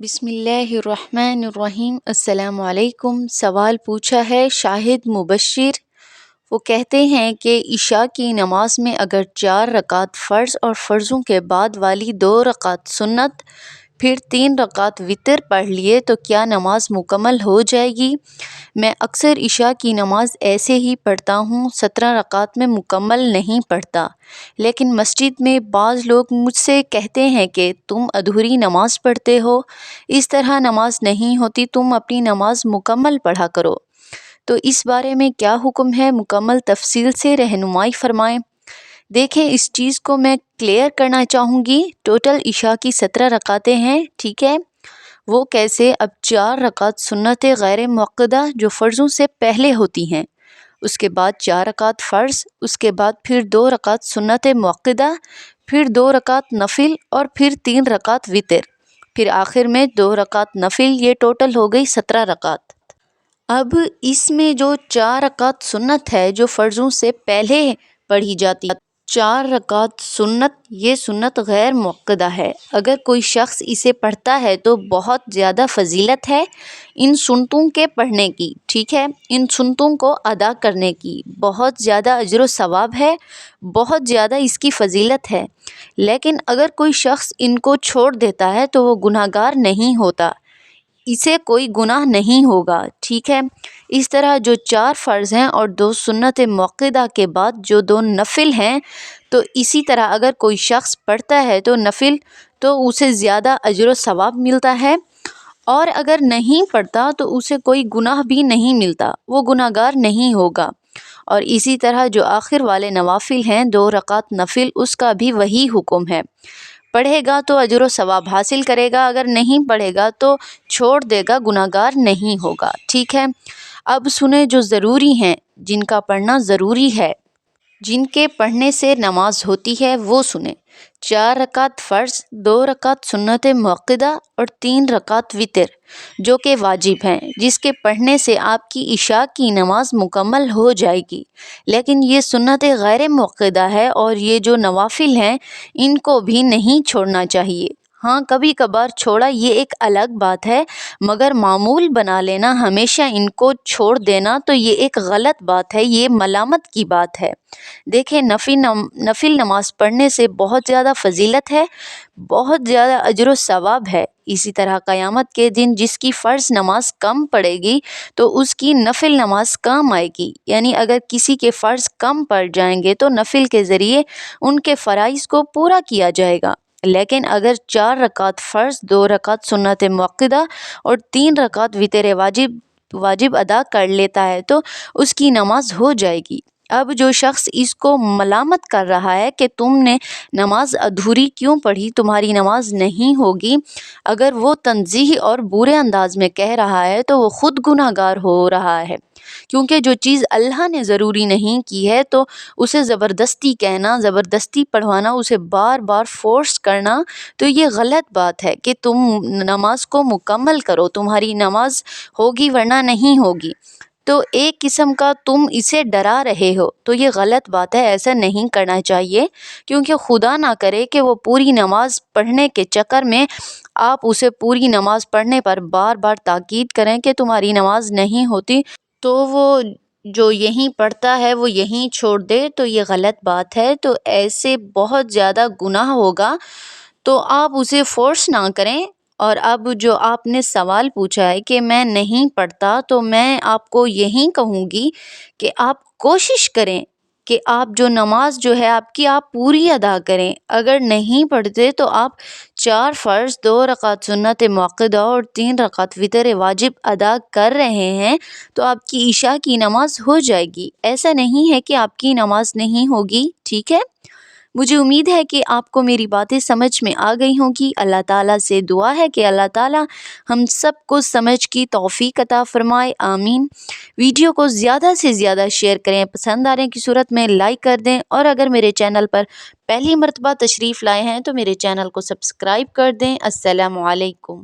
بسم اللہ الرحمن الرحیم۔ السلام علیکم۔ سوال پوچھا ہے شاہد مبشر۔ وہ کہتے ہیں کہ عشاء کی نماز میں اگر 4 رکعت فرض اور فرضوں کے بعد والی 2 رکعت سنت پھر 3 رکعت وتر پڑھ لیے تو کیا نماز مکمل ہو جائے گی؟ میں اکثر عشاء کی نماز ایسے ہی پڑھتا ہوں، 17 رکعت میں مکمل نہیں پڑھتا، لیکن مسجد میں بعض لوگ مجھ سے کہتے ہیں کہ تم ادھوری نماز پڑھتے ہو، اس طرح نماز نہیں ہوتی، تم اپنی نماز مکمل پڑھا کرو۔ تو اس بارے میں کیا حکم ہے؟ مکمل تفصیل سے رہنمائی فرمائیں۔ دیکھیں، اس چیز کو میں کلیئر کرنا چاہوں گی۔ ٹوٹل عشاء کی 17 رکعتیں ہیں، ٹھیک ہے؟ وہ کیسے؟ اب 4 رکعت سنت غیر مؤکدہ جو فرضوں سے پہلے ہوتی ہیں، اس کے بعد 4 رکعت فرض، اس کے بعد پھر 2 رکعت سنت مؤکدہ، پھر 2 رکعت نفل اور پھر 3 رکعت وتر، پھر آخر میں 2 رکعت نفل، یہ ٹوٹل ہو گئی 17 رکعت۔ اب اس میں جو 4 رکعت سنت ہے جو فرضوں سے پہلے پڑھی جاتی ہے، 4 رکعت سنت، یہ سنت غیر مؤکدہ ہے۔ اگر کوئی شخص اسے پڑھتا ہے تو بہت زیادہ فضیلت ہے ان سنتوں کے پڑھنے کی، ٹھیک ہے؟ ان سنتوں کو ادا کرنے کی بہت زیادہ اجر و ثواب ہے، بہت زیادہ اس کی فضیلت ہے۔ لیکن اگر کوئی شخص ان کو چھوڑ دیتا ہے تو وہ گناہگار نہیں ہوتا، اسے کوئی گناہ نہیں ہوگا، ٹھیک ہے؟ اس طرح جو 4 فرض ہیں اور 2 سنت مؤکدہ کے بعد جو 2 نفل ہیں، تو اسی طرح اگر کوئی شخص پڑھتا ہے تو نفل تو اسے زیادہ اجر و ثواب ملتا ہے، اور اگر نہیں پڑھتا تو اسے کوئی گناہ بھی نہیں ملتا، وہ گناہگار نہیں ہوگا۔ اور اسی طرح جو آخر والے نوافل ہیں، 2 رکعت نفل، اس کا بھی وہی حکم ہے۔ پڑھے گا تو اجر و ثواب حاصل کرے گا، اگر نہیں پڑھے گا تو چھوڑ دے گا، گناہگار نہیں ہوگا، ٹھیک ہے؟ اب سنیں جو ضروری ہیں، جن کا پڑھنا ضروری ہے، جن کے پڑھنے سے نماز ہوتی ہے، وہ سنیں۔ 4 رکعت فرض، 2 رکعت سنت مؤکدہ اور 3 رکعت وتر، جو کہ واجب ہیں، جس کے پڑھنے سے آپ کی عشاء کی نماز مکمل ہو جائے گی۔ لیکن یہ سنت غیر مؤکدہ ہے، اور یہ جو نوافل ہیں ان کو بھی نہیں چھوڑنا چاہیے۔ ہاں، کبھی کبھار چھوڑا، یہ ایک الگ بات ہے، مگر معمول بنا لینا، ہمیشہ ان کو چھوڑ دینا، تو یہ ایک غلط بات ہے، یہ ملامت کی بات ہے۔ دیکھیں، نفل نماز پڑھنے سے بہت زیادہ فضیلت ہے، بہت زیادہ اجر و ثواب ہے۔ اسی طرح قیامت کے دن جس کی فرض نماز کم پڑے گی تو اس کی نفل نماز کام آئے گی، یعنی اگر کسی کے فرض کم پڑ جائیں گے تو نفل کے ذریعے ان کے فرائض کو پورا کیا جائے گا۔ لیکن اگر 4 رکعت فرض، 2 رکعت سنت مؤکدہ اور 3 رکعت وتر واجب ادا کر لیتا ہے تو اس کی نماز ہو جائے گی۔ اب جو شخص اس کو ملامت کر رہا ہے کہ تم نے نماز ادھوری کیوں پڑھی، تمہاری نماز نہیں ہوگی، اگر وہ تنزیہ اور برے انداز میں کہہ رہا ہے تو وہ خود گناہگار ہو رہا ہے، کیونکہ جو چیز اللہ نے ضروری نہیں کی ہے تو اسے زبردستی کہنا، زبردستی پڑھوانا، اسے بار بار فورس کرنا، تو یہ غلط بات ہے کہ تم نماز کو مکمل کرو، تمہاری نماز ہوگی ورنہ نہیں ہوگی، تو ایک قسم کا تم اسے ڈرا رہے ہو، تو یہ غلط بات ہے، ایسا نہیں کرنا چاہیے، کیونکہ خدا نہ کرے کہ وہ پوری نماز پڑھنے کے چکر میں آپ اسے پوری نماز پڑھنے پر بار بار تاکید کریں کہ تمہاری نماز نہیں ہوتی، تو وہ جو یہیں پڑھتا ہے وہ یہیں چھوڑ دے، تو یہ غلط بات ہے، تو ایسے بہت زیادہ گناہ ہوگا، تو آپ اسے فورس نہ کریں۔ اور اب جو آپ نے سوال پوچھا ہے کہ میں نہیں پڑھتا، تو میں آپ کو یہی کہوں گی کہ آپ کوشش کریں کہ آپ جو نماز جو ہے آپ کی، آپ پوری ادا کریں۔ اگر نہیں پڑھتے تو آپ 4 فرض، 2 رکعت سنت مؤکدہ اور 3 رکعت وتر واجب ادا کر رہے ہیں تو آپ کی عشاء کی نماز ہو جائے گی، ایسا نہیں ہے کہ آپ کی نماز نہیں ہوگی، ٹھیک ہے؟ مجھے امید ہے کہ آپ کو میری باتیں سمجھ میں آ گئی ہوں گی۔ اللہ تعالیٰ سے دعا ہے کہ اللہ تعالیٰ ہم سب کو سمجھ کی توفیق عطا فرمائے، آمین۔ ویڈیو کو زیادہ سے زیادہ شیئر کریں، پسند آنے کی صورت میں لائک کر دیں، اور اگر میرے چینل پر پہلی مرتبہ تشریف لائے ہیں تو میرے چینل کو سبسکرائب کر دیں۔ السلام علیکم۔